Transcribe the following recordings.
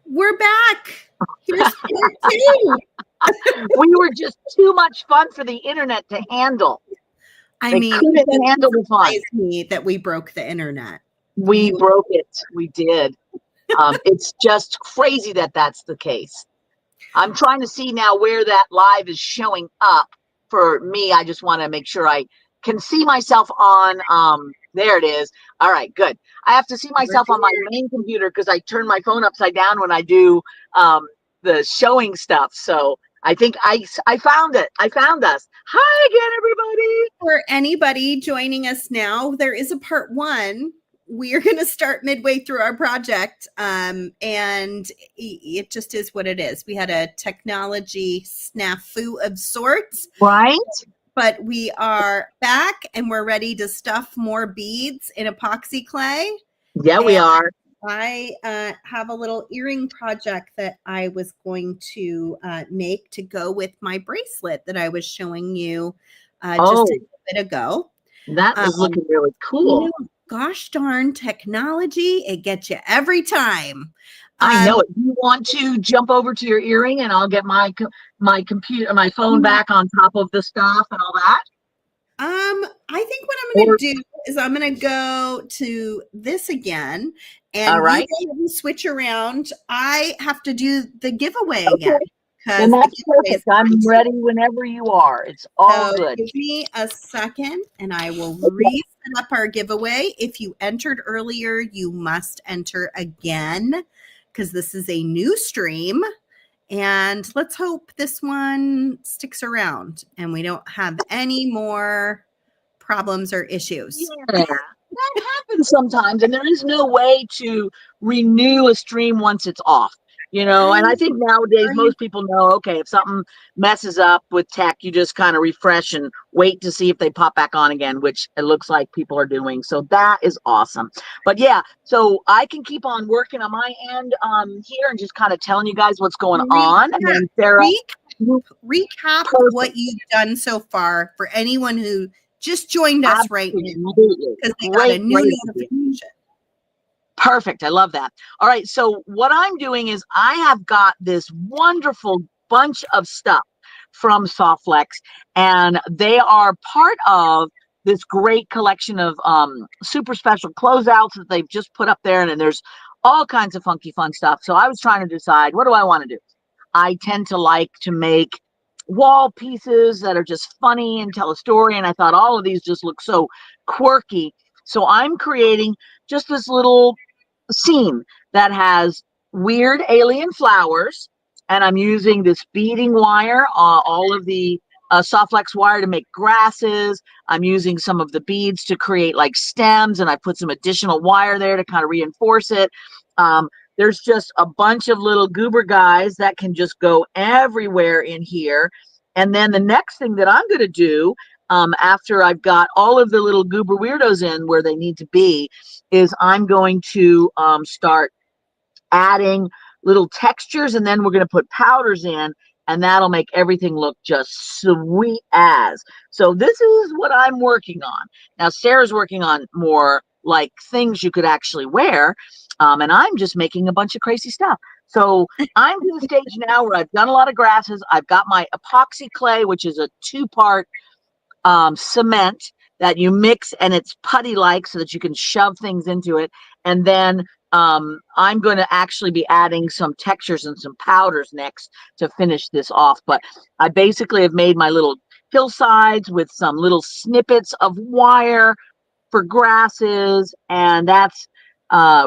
We're back. Here's part two. We were just too much fun for the internet to handle. I mean, couldn't it handle the fun. surprised me that we broke the internet. We broke it. We did. It's just crazy that that's the case. I'm trying to see now where that live is showing up for me. I just want to make sure I can see myself on. There it is. All right, good. I have to see myself on my main computer because I turn my phone upside down when I do the showing stuff. So I think I found it. I found us. Hi again, everybody. For anybody joining us now, there is a part one. We are going to start midway through our project, and it just is what it is. We had a technology snafu of sorts. Right. But we are back, and we're ready to stuff more beads in epoxy clay. Yeah, we are. I have a little earring project that I was going to make to go with my bracelet that I was showing you just a bit ago. That is looking really cool. You know, gosh darn technology, it gets you every time. I know it. You want to jump over to your earring and I'll get my computer, my phone back on top of the stuff and all that? I think what I'm going to do is I'm going to go to this again, and you can switch around. I have to do the giveaway again. And that's perfect. I'm ready whenever you are. It's all good. Give me a second, and I will reset up our giveaway. If you entered earlier, you must enter again because this is a new stream. And let's hope this one sticks around and we don't have any more problems or issues. Yeah, that happens sometimes. And there is no way to renew a stream once it's off, you know. And I think nowadays most people know, okay, if something messes up with tech, you just kind of refresh and wait to see if they pop back on again, which it looks like people are doing. So that is awesome. But yeah, so I can keep on working on my end here and just kind of telling you guys what's going on. And then Sarah, recap what you've done so far for anyone who just joined us right now because they got a new notification. Perfect. I love that. All right. So what I'm doing is I have got this wonderful bunch of stuff from Softflex, and they are part of this great collection of super special closeouts that they've just put up there. And there's all kinds of funky fun stuff. So I was trying to decide, what do I want to do? I tend to like to make wall pieces that are just funny and tell a story. And I thought all of these just look so quirky. So I'm creating just this little scene that has weird alien flowers. And I'm using this beading wire, all of the Softflex wire to make grasses. I'm using some of the beads to create like stems, and I put some additional wire there to kind of reinforce it. There's just a bunch of little goober guys that can just go everywhere in here. And then the next thing that I'm going to do after I've got all of the little goober weirdos in where they need to be is I'm going to start adding little textures, and then we're going to put powders in, and that'll make everything look just sweet as. So this is what I'm working on. Now Sarah's working on more like things you could actually wear, and I'm just making a bunch of crazy stuff. So I'm to the stage now where I've done a lot of grasses. I've got my epoxy clay, which is a 2-part cement that you mix, and it's putty like so that you can shove things into it. And then I'm going to actually be adding some textures and some powders next to finish this off. But I basically have made my little hillsides with some little snippets of wire for grasses, and that's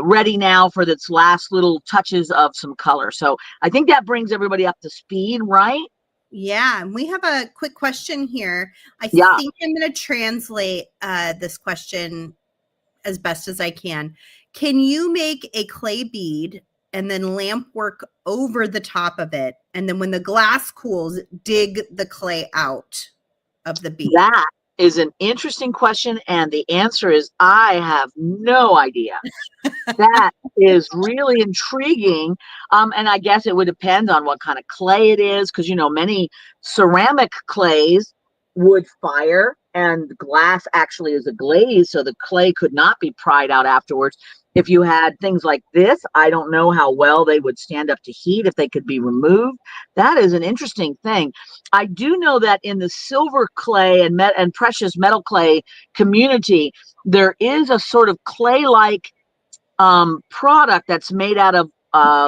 ready now for its last little touches of some color. So I think that brings everybody up to speed, right? Yeah, and we have a quick question here. I think I'm going to translate this question as best as I can. Can you make a clay bead and then lamp work over the top of it? And then when the glass cools, dig the clay out of the bead? That is an interesting question. And the answer is, I have no idea. That is really intriguing. And I guess it would depend on what kind of clay it is. Because, you know, many ceramic clays would fire and glass actually is a glaze, so the clay could not be pried out afterwards. If you had things like this, I don't know how well they would stand up to heat if they could be removed. That is an interesting thing. I do know that in the silver clay and precious metal clay community, there is a sort of clay-like product that's made out of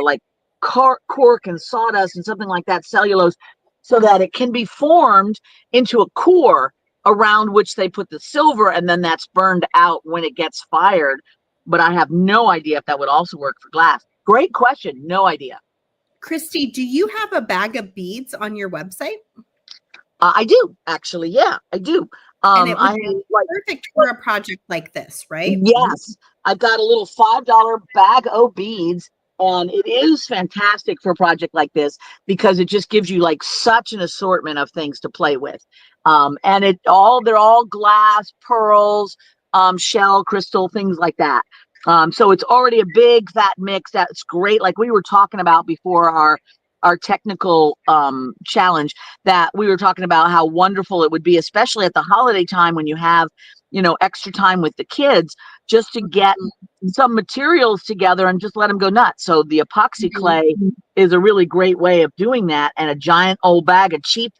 like cork and sawdust and something like that, cellulose, so that it can be formed into a core around which they put the silver, and then that's burned out when it gets fired. But I have no idea if that would also work for glass. Great question. No idea. Christi, do you have a bag of beads on your website? I do, actually. Yeah, I do. And it would be perfect for a project like this, right? Yes, I got a little $5 bag of beads, and it is fantastic for a project like this because it just gives you like such an assortment of things to play with. And they're all glass, pearls, shell, crystal, things like that. So it's already a big fat mix. That's great. Like we were talking about before our technical challenge, that we were talking about how wonderful it would be, especially at the holiday time when you have, extra time with the kids, just to get some materials together and just let them go nuts. So the epoxy clay is a really great way of doing that. And a giant old bag of cheap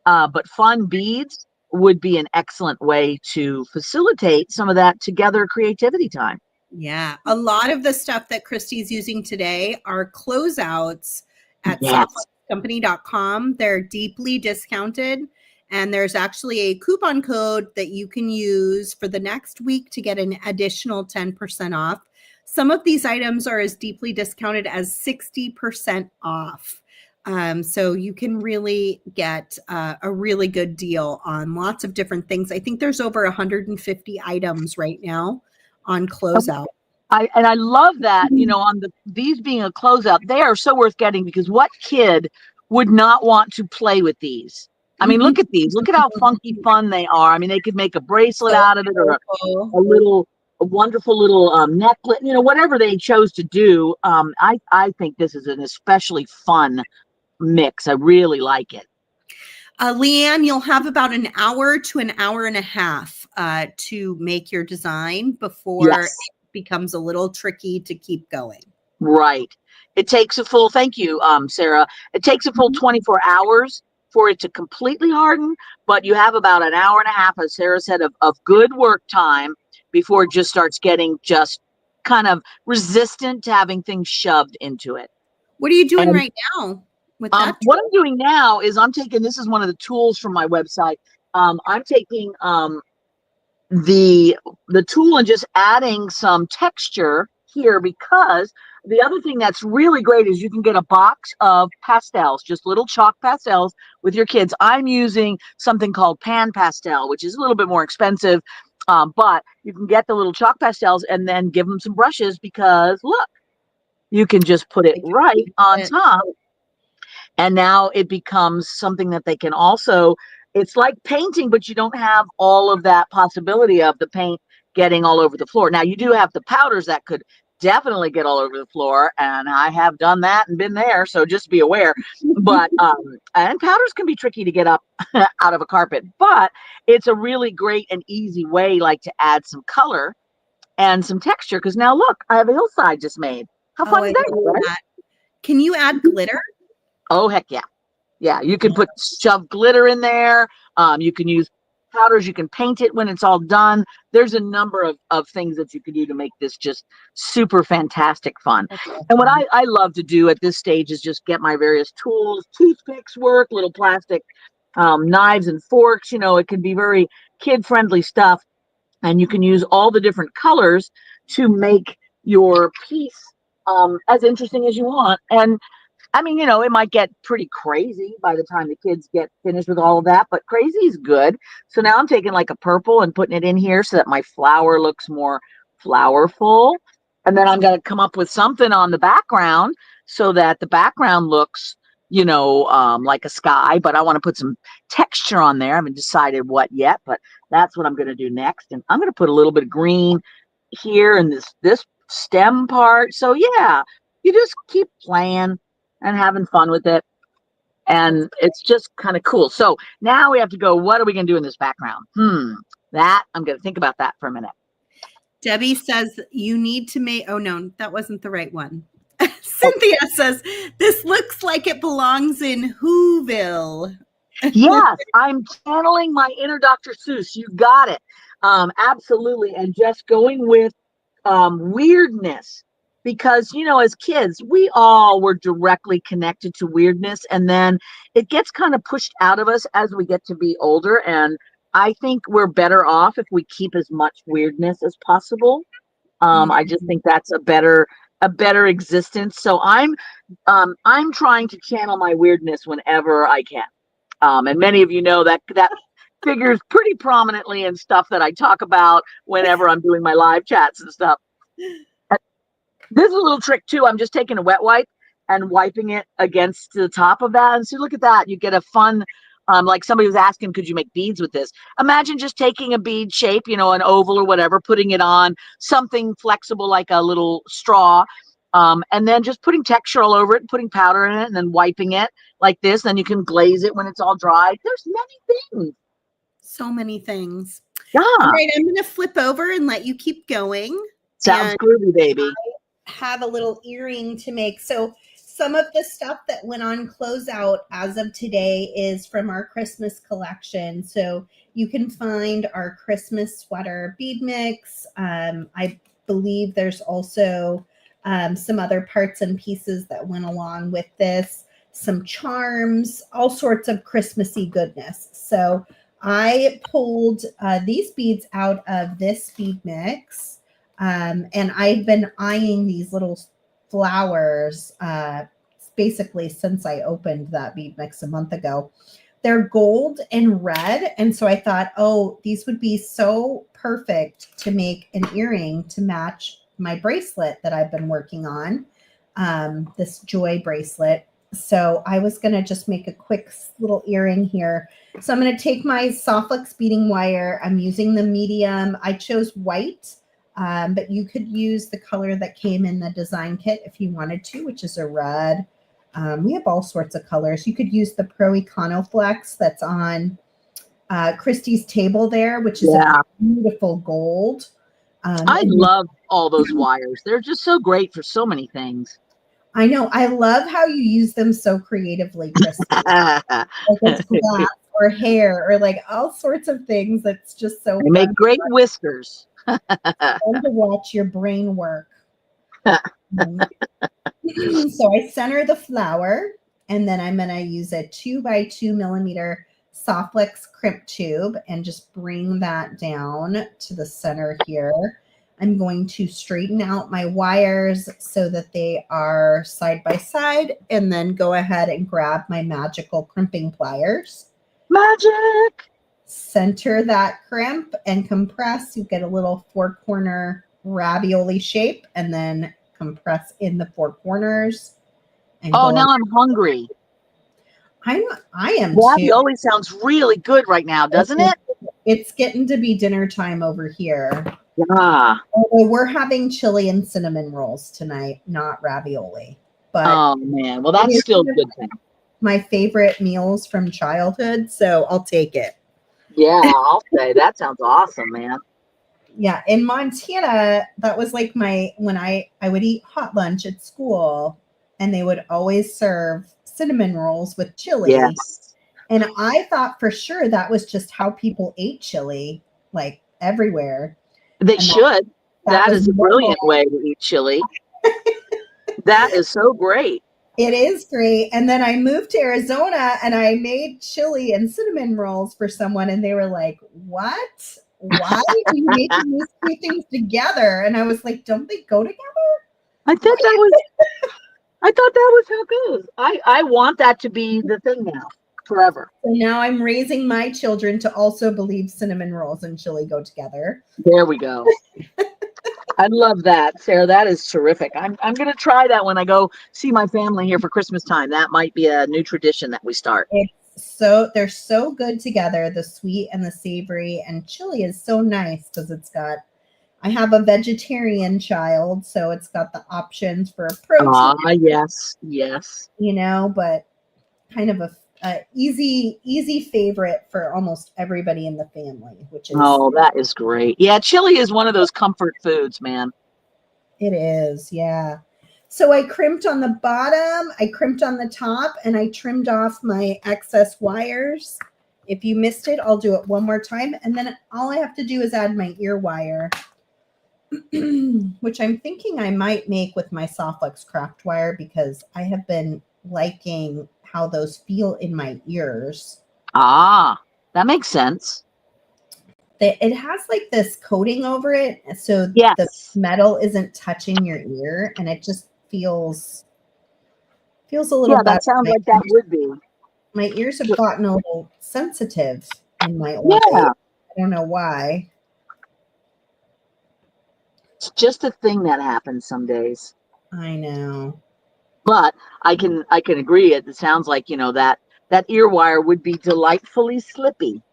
but fun beads would be an excellent way to facilitate some of that together creativity time. Yeah. A lot of the stuff that Christi's using today are closeouts at Yes. softcompany.com. They're deeply discounted. And there's actually a coupon code that you can use for the next week to get an additional 10% off. Some of these items are as deeply discounted as 60% off. So you can really get a really good deal on lots of different things. I think there's over 150 items right now on Closeout. I love that, on these being a closeout, they are so worth getting, because what kid would not want to play with these? I mean, look at these. Look at how funky fun they are. I mean, they could make a bracelet out of it, or a wonderful little necklet, whatever they chose to do. I think this is an especially fun mix. I really like it. Leanne, you'll have about an hour to an hour and a half to make your design before it becomes a little tricky to keep going. Right. It takes a full, thank you, Sarah. It takes a full 24 hours for it to completely harden, but you have about an hour and a half, as Sarah said, of good work time before it just starts getting just kind of resistant to having things shoved into it. What are you doing right now with that? What I'm doing now is this is one of the tools from my website. I'm taking the tool and just adding some texture here, because the other thing that's really great is you can get a box of pastels, just little chalk pastels with your kids. I'm using something called pan pastel, which is a little bit more expensive, but you can get the little chalk pastels and then give them some brushes, because look, you can just put it right on top. And now it becomes something that they can also, it's like painting, but you don't have all of that possibility of the paint getting all over the floor. Now you do have the powders that could definitely get all over the floor, and I have done that and been there, so just be aware. But and powders can be tricky to get up out of a carpet, but it's a really great and easy way, like, to add some color and some texture, because now look, I have a hillside just made. How fun is that, right? Can you add glitter? Oh, heck yeah. Yeah, you can shove glitter in there. You can use powders. You can paint it when it's all done. There's a number of things that you can do to make this just super fantastic fun. And what I love to do at this stage is just get my various tools. Toothpicks work, little plastic knives and forks. It can be very kid-friendly stuff. And you can use all the different colors to make your piece as interesting as you want. And I mean, it might get pretty crazy by the time the kids get finished with all of that, but crazy is good. So now I'm taking like a purple and putting it in here so that my flower looks more flowerful. And then I'm going to come up with something on the background so that the background looks, like a sky, but I want to put some texture on there. I haven't decided what yet, but that's what I'm going to do next. And I'm going to put a little bit of green here in this stem part. So yeah, you just keep playing and having fun with it. And it's just kind of cool. So now we have to go, what are we going to do in this background? That I'm going to think about that for a minute. Debbie says you need to make, oh no, that wasn't the right one. Cynthia says, this looks like it belongs in Whoville. Yes, I'm channeling my inner Dr. Seuss. You got it. Absolutely. And just going with weirdness. Because, you know, as kids, we all were directly connected to weirdness. And then it gets kind of pushed out of us as we get to be older. And I think we're better off if we keep as much weirdness as possible. I just think that's a better existence. So I'm trying to channel my weirdness whenever I can. And many of you know that figures pretty prominently in stuff that I talk about whenever I'm doing my live chats and stuff. This is a little trick too. I'm just taking a wet wipe and wiping it against the top of that. And so look at that. You get a fun, like somebody was asking, could you make beads with this? Imagine just taking a bead shape, you know, an oval or whatever, putting it on something flexible like a little straw. And then just putting texture all over it, putting powder in it, and then wiping it like this. Then you can glaze it when it's all dry. There's many things. So many things. Yeah. All right, I'm going to flip over and let you keep going. Sounds groovy, baby. I have a little earring to make. So some of the stuff that went on Closeout as of today is from our Christmas collection. So you can find our Christmas sweater bead mix. I believe there's also some other parts and pieces that went along with this, some charms, all sorts of Christmassy goodness. So I pulled these beads out of this bead mix. And I've been eyeing these little flowers basically since I opened that bead mix a month ago. They're gold and red. And so I thought, oh, these would be so perfect to make an earring to match my bracelet that I've been working on, this Joy bracelet. So I was going to just make a quick little earring here. So I'm going to take my Softflex beading wire. I'm using the medium. I chose white. But you could use the color that came in the design kit if you wanted to, which is a red. We have all sorts of colors. You could use the Pro Econoflex that's on Christi's table there, which is a beautiful gold. I love all those wires. They're just so great for so many things. I know. I love how you use them so creatively, Christi. Like it's glass or hair or like all sorts of things. That's just so They make great whiskers. Fun to watch your brain work. So I center the flower, and then I'm going to use a 2x2 millimeter Softflex crimp tube and just bring that down to the center here. I'm going to straighten out my wires so that they are side by side, and then go ahead and grab my magical crimping pliers. Magic! Center that crimp and compress. You get a little 4-corner ravioli shape, and then compress in the 4 corners. And now I'm hungry. I am ravioli too. Sounds really good right now, doesn't it? It's getting to be dinner time over here. Yeah. Although we're having chili and cinnamon rolls tonight, not ravioli. But oh man, well that's still good thing. My favorite meals from childhood, so I'll take it. Yeah, I'll say that sounds awesome, man. Yeah, in Montana, that was like when I would eat hot lunch at school, and they would always serve cinnamon rolls with chili. Yes. And I thought for sure that was just how people ate chili, like everywhere. They should. That is a brilliant way to eat chili. That is so great. It is great. And then I moved to Arizona and I made chili and cinnamon rolls for someone, and they were like, what? Why are you making these 2 things together? And I was like, don't they go together? I thought that was how it goes. I want that to be the thing now, forever. So now I'm raising my children to also believe cinnamon rolls and chili go together. There we go. I love that, Sarah. That is terrific. I'm going to try that when I go see my family here for Christmas time. That might be a new tradition that we start. They're so good together, the sweet and the savory, and chili is so nice because I have a vegetarian child, so it's got the options for protein. Yes. You know, but kind of a easy favorite for almost everybody in the family, which is, oh, that is great. Yeah, chili is one of those comfort foods, man. it is, yeah. So I crimped on the bottom, I crimped on the top, and I trimmed off my excess wires. If you missed it, I'll do it one more time. And then all I have to do is add my ear wire, which I'm thinking I might make with my Softflex craft wire because I have been liking how those feel in my ears. Ah, that makes sense. It has like this coating over it, so the Yes. metal isn't touching your ear, and it just feels a little Yeah, better. that sounds like that would be. My ears have gotten a little sensitive in my old age. Yeah, I don't know why. it's just a thing that happens some days. I know. But I can agree. It sounds like, that ear wire would be delightfully slippy.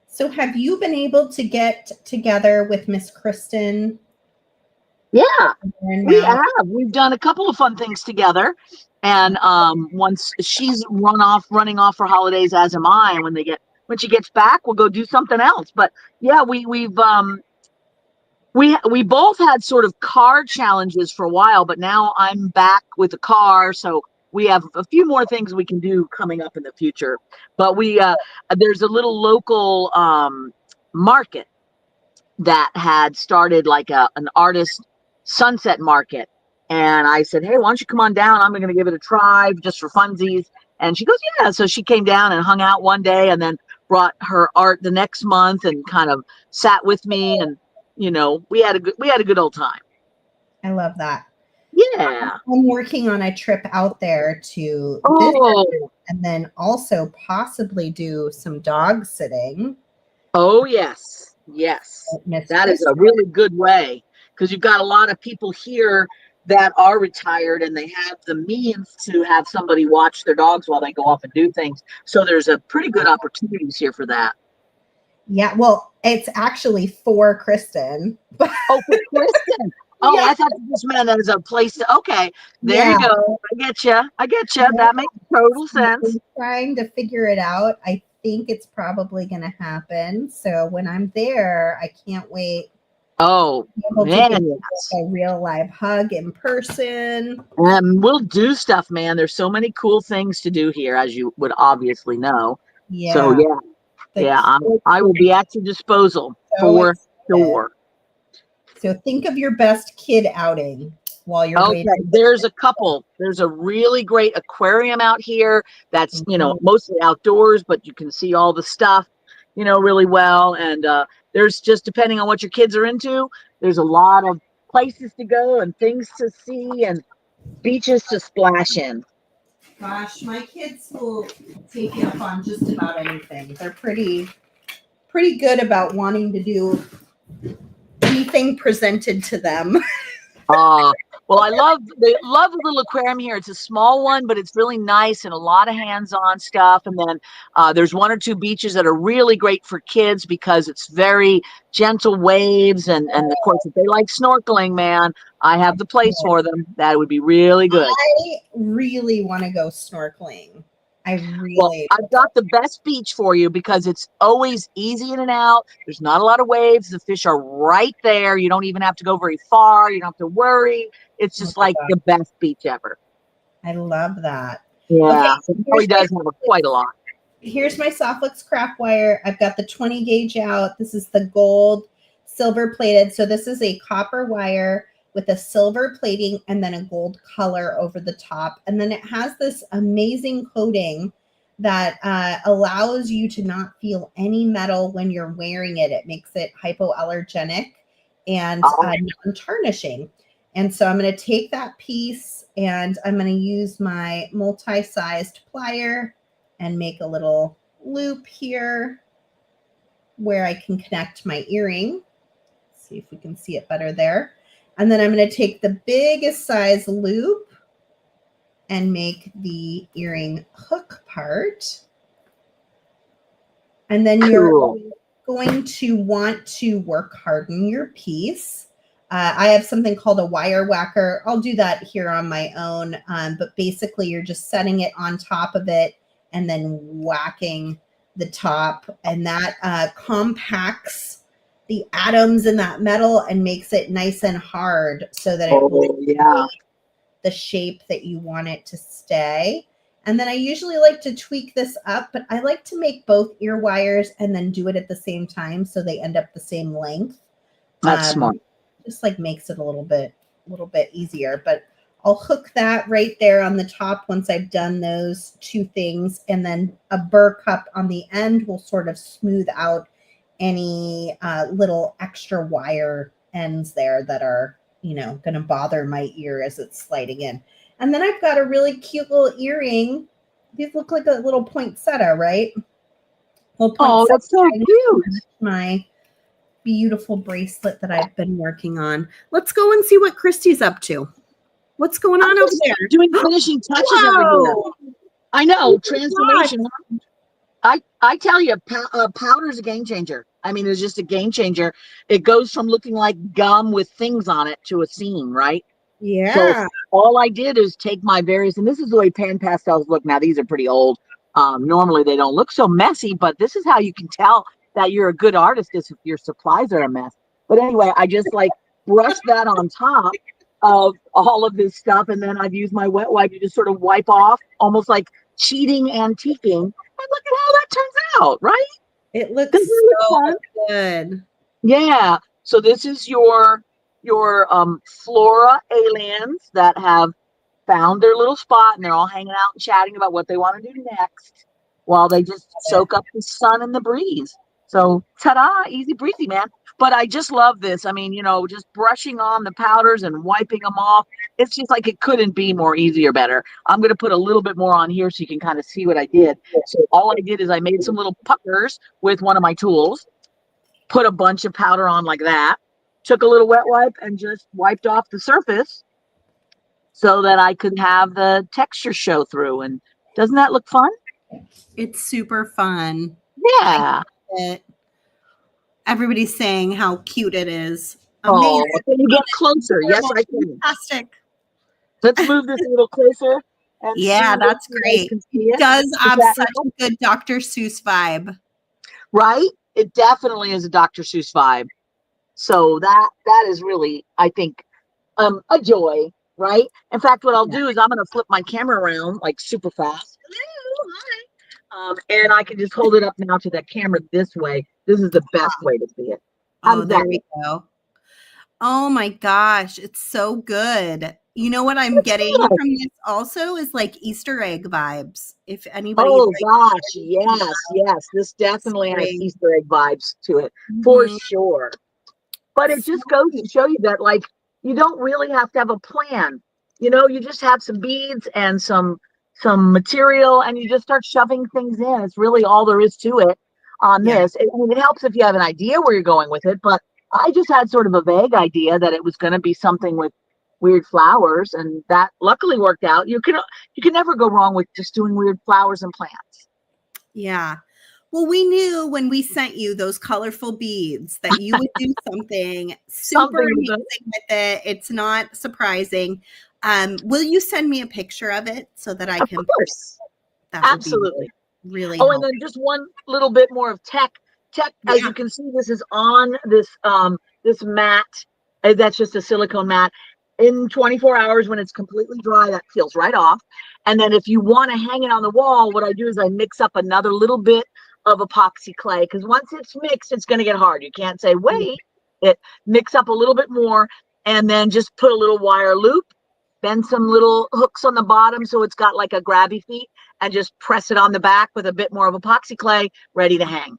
So have you been able to get together with Miss Kristen Yeah, and we Mal? have. We've done a couple of fun things together. And once she's running off for holidays, as am I. And when she gets back, we'll go do something else. But yeah, we both had sort of car challenges for a while, but now I'm back with a car, so we have a few more things we can do coming up in the future. But there's a little local market that had started like an artist sunset market. And I said, hey, why don't you come on down? I'm going to give it a try just for funsies. And she goes, yeah. So she came down and hung out one day and then brought her art the next month and kind of sat with me. And, we had a good old time. I love that. Yeah. I'm working on a trip out there to Oh, visit and then also possibly do some dog sitting. oh, yes. Yes. Miss That is Chris. a really good way because you've got a lot of people here that are retired and they have the means to have somebody watch their dogs while they go off and do things. So there's a pretty good opportunities here for that. Yeah, well, it's actually for Kristen. Oh, for Kristen. Oh, Yeah. I thought you just meant as a place to, okay, there Yeah. you go. I get you. I get you. Yeah. That makes total sense. I'm trying to figure it out. I think it's probably going to happen. So when I'm there, I can't wait Oh, to be able to man, give yes. a real live hug in person. We'll do stuff, man. There's so many cool things to do here, as you would obviously know. So, Yeah. yeah, The yeah, kids I will are be at your disposal so for excited. sure. So think of your best kid outing while you're Okay, waiting. there's a couple. There's a really great aquarium out here that's, Mhm. mostly outdoors, but you can see all the stuff, really well. And there's just, depending on what your kids are into, there's a lot of places to go and things to see and beaches to splash in. Gosh, my kids will take you up on just about anything. They're pretty good about wanting to do anything presented to them. Uh, well, they love the little aquarium here. It's a small one, but it's really nice and a lot of hands-on stuff. And then there's one or two beaches that are really great for kids because it's very gentle waves. And of course, if they like snorkeling, man, I have the place for them. That would be really good. I really want to go snorkeling. I Well, really I've got the best beach for you because it's always easy in and out. There's not a lot of waves. The fish are right there. You don't even have to go very far. You don't have to worry. It's oh just my like God, the best beach ever. I love that. Okay, Yeah, so here's Maui my does have quite a lot. Softflex craft wire. I've got the 20 gauge out. This is the gold silver plated. So this is a copper wire with a silver plating and then a gold color over the top. And then it has this amazing coating that allows you to not feel any metal when you're wearing it. It makes it hypoallergenic and Oh, non-tarnishing. And so I'm going to take that piece and I'm going to use my multi-sized plier and make a little loop here where I can connect my earring. Let's see if we can see it better there. And then I'm going to take the biggest size loop and make the earring hook part. And then you're cool. going to want to work harden your piece. I have something called a wire whacker. I'll do that here on my own. But basically you're just setting it on top of it and then whacking the top, and that compacts the atoms in that metal and makes it nice and hard so that it will stay the shape that you want it to stay. And then I usually like to tweak this up, but I like to make both ear wires and then do it at the same time so they end up the same length. That's smart. Just like makes it a little bit easier. But I'll hook that right there on the top once I've done those two things, and then a burr cup on the end will sort of smooth out any little extra wire ends there that are, you know, going to bother my ear as it's sliding in. And then I've got a really cute little earring. These look like a little poinsettia, right? Oh, that's so cute. My beautiful bracelet that I've been working on. Let's go and see what Christi's up to. What's going on over there? Doing finishing touches everywhere. I know, transformation. I tell you, powder's a game changer. I mean, it's just a game changer. It goes from looking like gum with things on it to a scene, right? Yeah. So all I did is take my various, and this is the way pan pastels look. Now, these are pretty old. Normally, they don't look so messy, but this is how you can tell that you're a good artist is if your supplies are a mess. But anyway, I just like brushed that on top of all of this stuff, and then I've used my wet wipe to just sort of wipe off, almost like cheating antiquing. And look at how that turns out, right? It looks so good. Yeah. So this is your flora aliens that have found their little spot, and they're all hanging out and chatting about what they want to do next while they just soak up the sun and the breeze. So ta-da, easy breezy, man. But I just love this. I mean, you know, just brushing on the powders and wiping them off. It's just like it couldn't be more easy or better. I'm going to put a little bit more on here so you can kind of see what I did. So all I did is I made some little puckers with one of my tools, put a bunch of powder on like that, took a little wet wipe and just wiped off the surface so that I could have the texture show through. And doesn't that look fun? It's super fun. Yeah. Everybody's saying how cute it is. Amazing. Oh, can you get closer? Yes, I can. Fantastic. Let's move this a little closer. Yeah, that's great. It does have such a good Dr. Seuss vibe. Right? It definitely is a Dr. Seuss vibe. So that is really, I think, a joy, right? In fact, what I'll do is I'm going to flip my camera around like super fast. Hello, hi. And I can just hold it up now to that camera this way. This is the best way to see it. Oh, there we go. Oh my gosh, it's so good. You know what I'm getting from this also is like Easter egg vibes. If anybody. Oh gosh, yes. This definitely has Easter egg vibes to it for sure. But it just goes to show you that like you don't really have to have a plan. You know, you just have some beads and some material, and you just start shoving things in. It's really all there is to it on this. I mean, it helps if you have an idea where you're going with it, but I just had sort of a vague idea that it was going to be something with weird flowers, and that luckily worked out. You can never go wrong with just doing weird flowers and plants. Yeah. Well, we knew when we sent you those colorful beads that you would do something super amazing with it. It's not surprising. Will you send me a picture of it so that I can? Of course. That absolutely. Really. Oh, and then just one little bit more of tech. As you can see, this is on this this mat. That's just a silicone mat. In 24 hours, when it's completely dry, that peels right off. And then if you want to hang it on the wall, what I do is I mix up another little bit of epoxy clay, because once it's mixed, it's going to get hard. You can't say, wait, mix up a little bit more, and then just put a little wire loop, then some little hooks on the bottom so it's got like a grabby feet, and just press it on the back with a bit more of epoxy clay, ready to hang.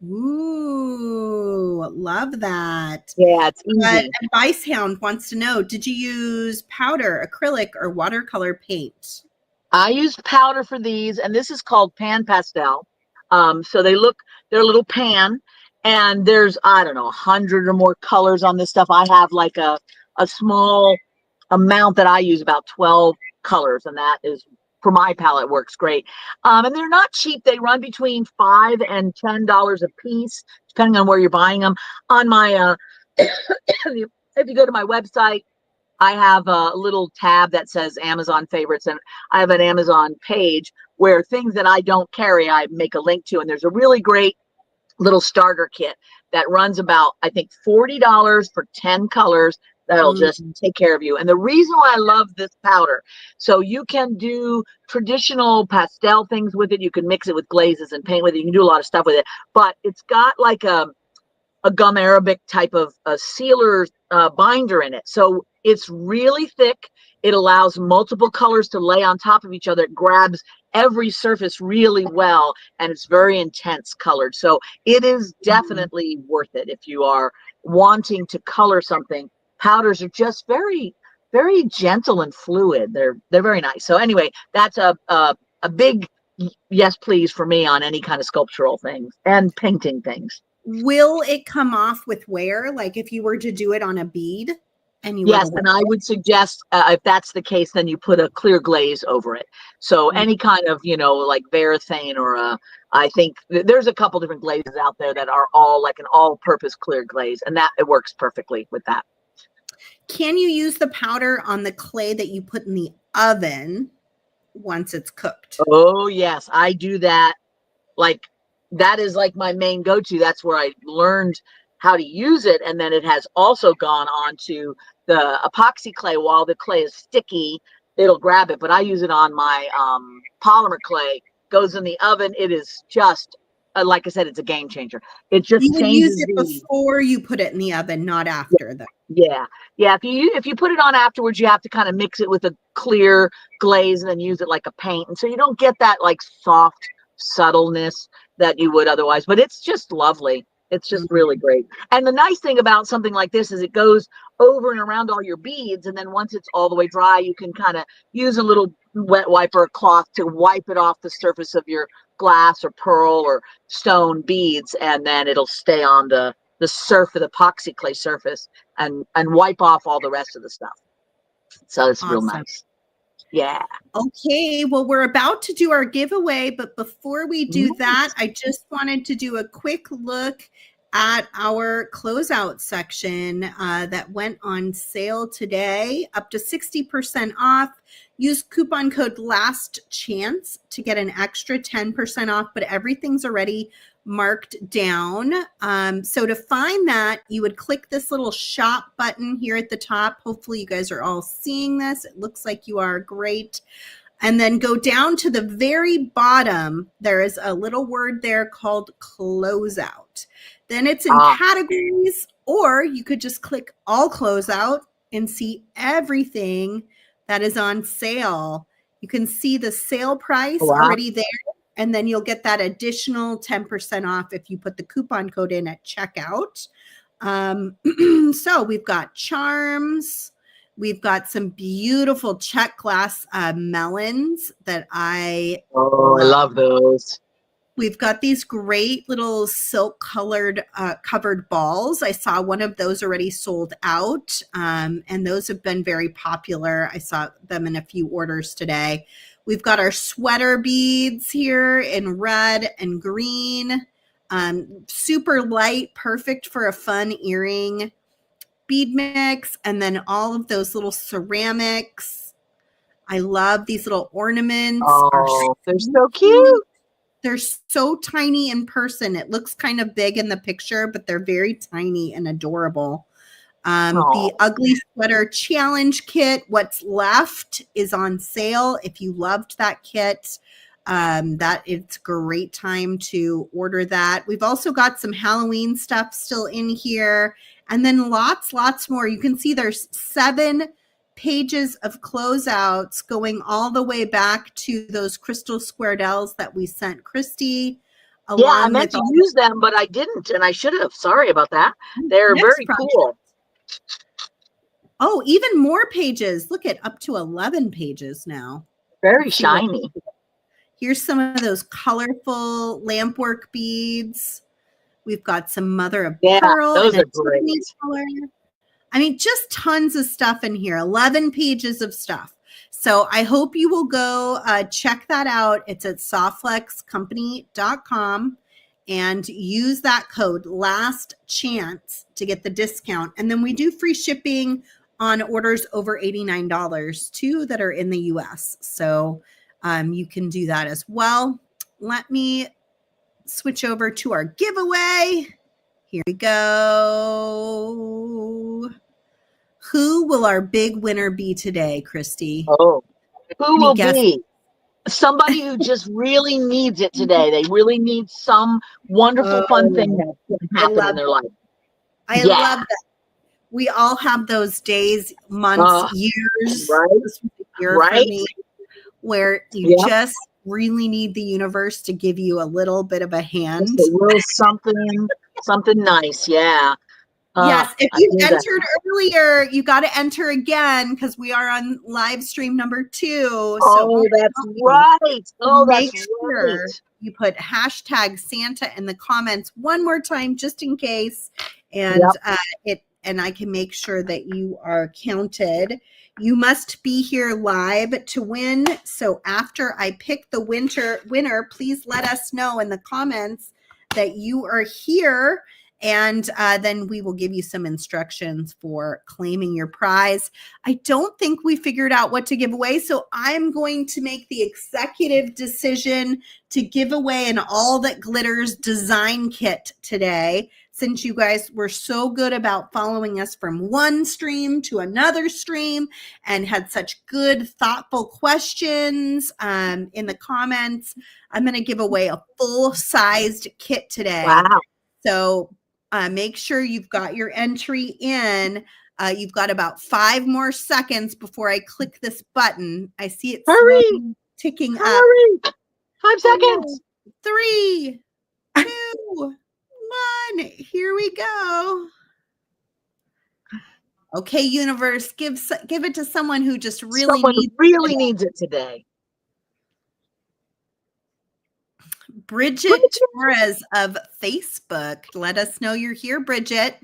Ooh, love that. Yeah, it's easy. Advice Hound wants to know, did you use powder, acrylic, or watercolor paint? I used powder for these, and this is called pan pastel. So they're a little pan, and there's, I don't know, 100 or more colors on this stuff. I have like a small amount that I use, about 12 colors, and that is, for my palette, works great. And they're not cheap. They run between $5 and $10 a piece, depending on where you're buying them. On my if you go to my website, I have a little tab that says Amazon favorites, and I have an Amazon page where things that I don't carry, I make a link to. And there's a really great little starter kit that runs about, I think, $40 for 10 colors. That'll just take care of you. And the reason why I love this powder, so you can do traditional pastel things with it. You can mix it with glazes and paint with it. You can do a lot of stuff with it, but it's got like a gum arabic type of a sealer binder in it. So it's really thick. It allows multiple colors to lay on top of each other. It grabs every surface really well, and it's very intense colored. So it is definitely worth it if you are wanting to color something. Powders are just very, very gentle and fluid. They're very nice. So anyway, that's a big yes please for me on any kind of sculptural things and painting things. Will it come off with wear? Like if you were to do it on a bead and you yes, and I would suggest if that's the case, then you put a clear glaze over it. So any kind of, you know, like Varathane or I think there's a couple different glazes out there that are all like an all-purpose clear glaze, and that it works perfectly with that. Can you use the powder on the clay that you put in the oven once it's cooked? Oh yes, I do that. Like that is like my main go-to. That's where I learned how to use it. And then it has also gone on to the epoxy clay. While the clay is sticky, it'll grab it. But I use it on my polymer clay. Goes in the oven. It is just, like I said, it's a game changer. It just you would changes use it before you put it in the oven, not after though. Yeah. If you put it on afterwards, you have to kind of mix it with a clear glaze and then use it like a paint. And so you don't get that like soft subtleness that you would otherwise, but it's just lovely. It's just really great. And the nice thing about something like this is it goes over and around all your beads, and then once it's all the way dry, you can kind of use a little wet wipe or a cloth to wipe it off the surface of your glass or pearl or stone beads, and then it'll stay on the surface, the epoxy clay surface, and wipe off all the rest of the stuff. So it's real nice. Yeah. Okay, well, we're about to do our giveaway, but before we do that, I just wanted to do a quick look at our closeout section that went on sale today, up to 60% off. Use coupon code LAST CHANCE to get an extra 10% off, but everything's already marked down. So to find that, you would click this little shop button here at the top. Hopefully you guys are all seeing this. It looks like you are. Great. And then go down to the very bottom. There is a little word there called Closeout. Then it's in categories, or you could just click all Closeout and see everything that is on sale. You can see the sale price already there. And then you'll get that additional 10% off if you put the coupon code in at checkout. So we've got charms. We've got some beautiful check glass melons that I love those. We've got these great little silk colored covered balls. I saw one of those already sold out, and those have been very popular. I saw them in a few orders today. We've got our sweater beads here in red and green. Super light, perfect for a fun earring. Bead mix, and then all of those little ceramics. I love these little ornaments. They're so cute. They're so tiny in person. It looks kind of big in the picture, but they're very tiny and adorable. The Ugly Sweater Challenge Kit, what's left, is on sale. If you loved that kit, that it's a great time to order that. We've also got some Halloween stuff still in here, and then lots more. You can see there's 7 pages of closeouts going all the way back to those crystal squaredels that we sent Christi. Yeah, I meant to use them, but I didn't, and I should have. Sorry about that. They're very cool. Oh, even more pages. Look at up to 11 pages now. Very shiny. Here's some of those colorful lampwork beads. We've got some mother of pearl. Those are great. Color. I mean, just tons of stuff in here. 11 pages of stuff. So I hope you will go check that out. It's at softflexcompany.com. and use that code last chance to get the discount. And then we do free shipping on orders over $89 too that are in the US. So you can do that as well. Let me switch over to our giveaway. Here we go. Who will our big winner be today, Christy? Oh, who will be? Somebody who just really needs it today. They really need some wonderful, fun thing that's going to happen in their life. I love that. We all have those days, months, years, right? For me, where you just really need the universe to give you a little bit of a hand. Just a little something nice. Yeah. Yes, if you entered earlier, you got to enter again because we are on live stream number 2. So that's right. Oh, make sure you put hashtag Santa in the comments one more time, just in case, and and I can make sure that you are counted. You must be here live to win. So after I pick the winner, please let us know in the comments that you are here. And then we will give you some instructions for claiming your prize. I don't think we figured out what to give away, so I'm going to make the executive decision to give away an All That Glitters design kit today, since you guys were so good about following us from one stream to another stream and had such good, thoughtful questions in the comments. I'm going to give away a full-sized kit today. Wow. So make sure you've got your entry in. You've got about 5 more seconds before I click this button. I see it slowly ticking up. 5 seconds. 3, 2, 1. Here we go. Okay, universe, give it to someone who just really needs it today. Bridget Torres of Facebook. Let us know you're here, Bridget.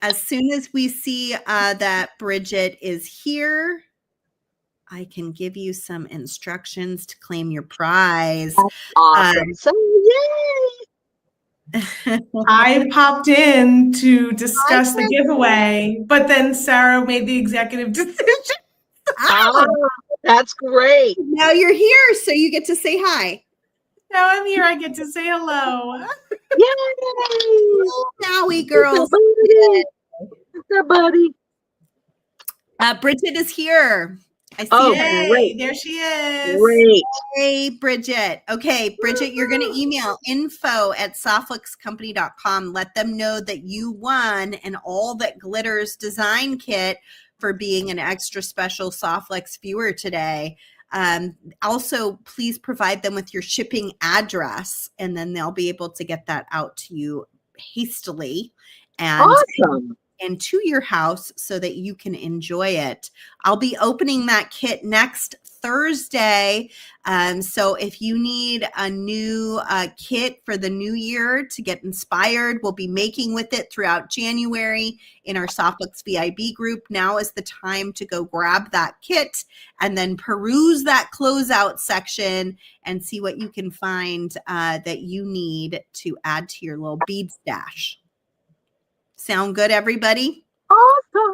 As soon as we see that Bridget is here, I can give you some instructions to claim your prize. Awesome. So yay! I popped in to discuss the giveaway, but then Sarah made the executive decision. That's great. Now you're here, so you get to say hi. Now I'm here. I get to say hello. Yay! Maui girls. Buddy. Bridget is here. I see her. Great. There she is. Great. Hey, Bridget. Okay, Bridget, you're going to email info@softluxcompany.com. Let them know that you won an All That Glitters design kit for being an extra special Softlux viewer today. Also, please provide them with your shipping address, and then they'll be able to get that out to you hastily and to your house so that you can enjoy it. I'll be opening that kit next Thursday. So if you need a new kit for the new year to get inspired, we'll be making with it throughout January in our Softlux VIB group. Now is the time to go grab that kit and then peruse that closeout section and see what you can find that you need to add to your little bead stash. Sound good, everybody? Awesome.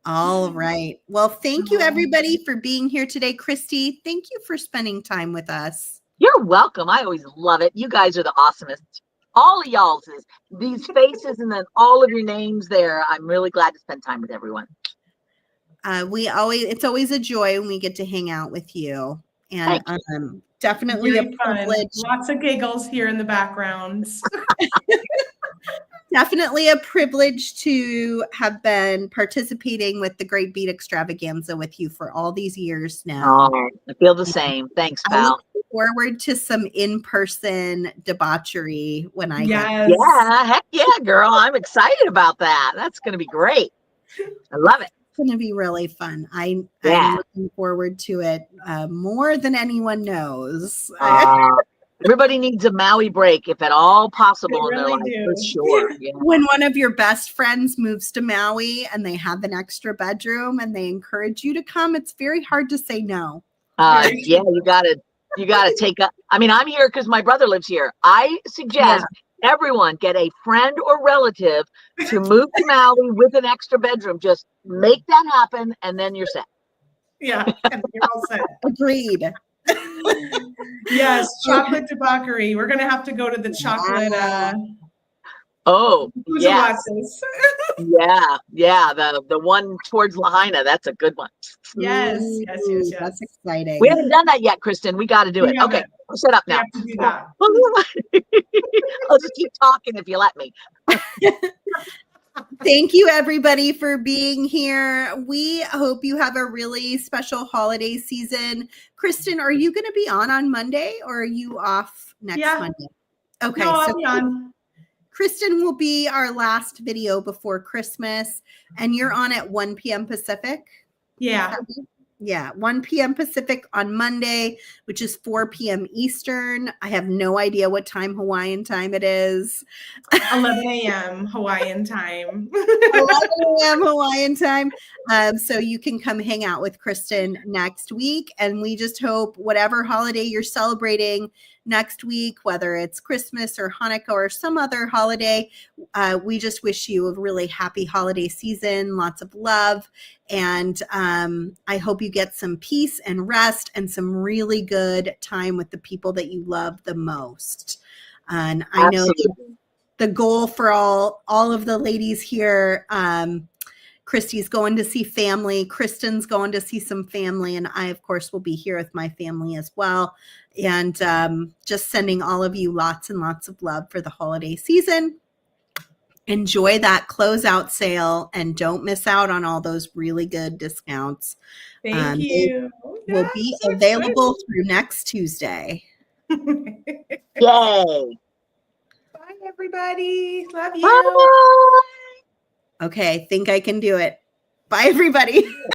All right. Well, thank you, everybody, for being here today. Christy, thank you for spending time with us. You're welcome. I always love it. You guys are the awesomest. All of y'all's, these faces and then all of your names there. I'm really glad to spend time with everyone. It's always a joy when we get to hang out with you. And definitely a privilege. Lots of giggles here in the background. Definitely a privilege to have been participating with the Great Bead Extravaganza with you for all these years now. Oh, I feel the same. Thanks, pal. I look forward to some in-person debauchery when I get. Yeah, heck yeah, girl. I'm excited about that. That's going to be great. I love it. It's going to be really fun. I'm looking forward to it more than anyone knows. Everybody needs a Maui break, if at all possible in their life, for sure. Yeah. When one of your best friends moves to Maui and they have an extra bedroom and they encourage you to come, it's very hard to say no. Yeah, you You got to take a, I mean, I'm here because my brother lives here. I suggest everyone get a friend or relative to move to Maui with an extra bedroom. Just make that happen, and then you're set. Yeah, and you're all set. Agreed. Yes, chocolate debauchery. We're going to have to go to the chocolate. Oh, yeah. Yes. Yeah. The one towards Lahaina. That's a good one. Yes. That's exciting. We haven't done that yet, Kristen. We got to do it. Okay, I'll set up now. We have to do that. I'll just keep talking if you let me. Thank you, everybody, for being here. We hope you have a really special holiday season. Kristen, are you going to be on Monday, or are you off next Monday? Okay, no, I'll be on. Kristen will be our last video before Christmas, and you're on at 1 p.m. Pacific? Yeah. Yeah, 1 p.m. Pacific on Monday, which is 4 p.m. Eastern. I have no idea what time Hawaiian time it is. 11 a.m. Hawaiian time. 11 a.m. Hawaiian time. So you can come hang out with Kristen next week. And we just hope whatever holiday you're celebrating next week, whether it's Christmas or Hanukkah or some other holiday, we just wish you a really happy holiday season, lots of love. And I hope you get some peace and rest and some really good time with the people that you love the most. And I know the goal for all of the ladies here, Christy's going to see family, Kristen's going to see some family, and I, of course, will be here with my family as well. And just sending all of you lots and lots of love for the holiday season. Enjoy that closeout sale and don't miss out on all those really good discounts. Thank you. Will be available through next Tuesday. Yay. Bye, everybody. Love you. Bye. Okay, think I can do it. Bye, everybody.